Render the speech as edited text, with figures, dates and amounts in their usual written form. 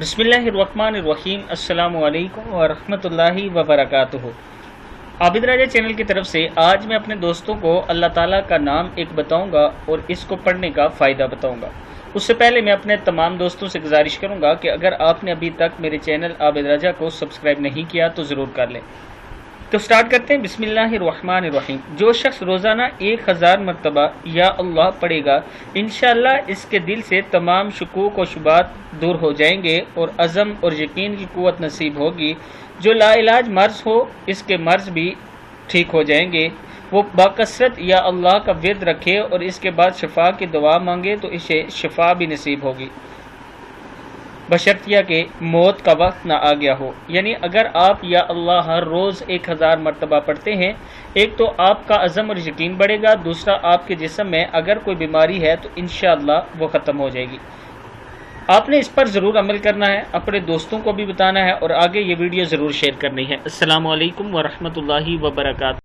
बिस्मिल्लाहिर्रहमानिर्रहीम। अस्सलामु अलैकुम वरहमतुल्लाहि वबरकातुहू। आबिद राजा चैनल की तरफ से आज मैं अपने दोस्तों को अल्लाह ताला का नाम एक बताऊंगा और इसको पढ़ने का फ़ायदा बताऊंगा। उससे पहले मैं अपने तमाम दोस्तों से गुजारिश करूंगा कि अगर आपने अभी तक मेरे चैनल आबिद राजा को सब्सक्राइब नहीं किया तो ज़रूर कर लें। तो स्टार्ट करते हैं। बिस्मिल्लाहिर्रहमानिर्रहीम। जो शख्स रोज़ाना 1000 मरतबा या अल्लाह पढ़ेगा, इंशाअल्लाह इसके दिल से तमाम शकूक और शुबात दूर हो जाएंगे और अज़म और यकीन की क़ुव्वत नसीब होगी। जो लाइलाज मर्ज़ हो, इसके मर्ज़ भी ठीक हो जाएंगे। वो बाकसरत या अल्लाह का विर्द रखे और इसके बाद शफा की दुआ मांगे तो इसे शफा भी नसीब होगी, बशर्तिया के मौत का वक्त ना आ गया हो। यानी अगर आप या अल्लाह हर रोज़ 1000 मरतबा पढ़ते हैं, एक तो आपका अज़म और यकीन बढ़ेगा, दूसरा आपके जिस्म में अगर कोई बीमारी है तो इंशाअल्लाह वो ख़त्म हो जाएगी। आपने इस पर ज़रूर अमल करना है, अपने दोस्तों को भी बताना है और आगे ये वीडियो ज़रूर शेयर करनी है। अस्सलामु अलैकुम वरहमतुल्लाहि वबरकातुहू।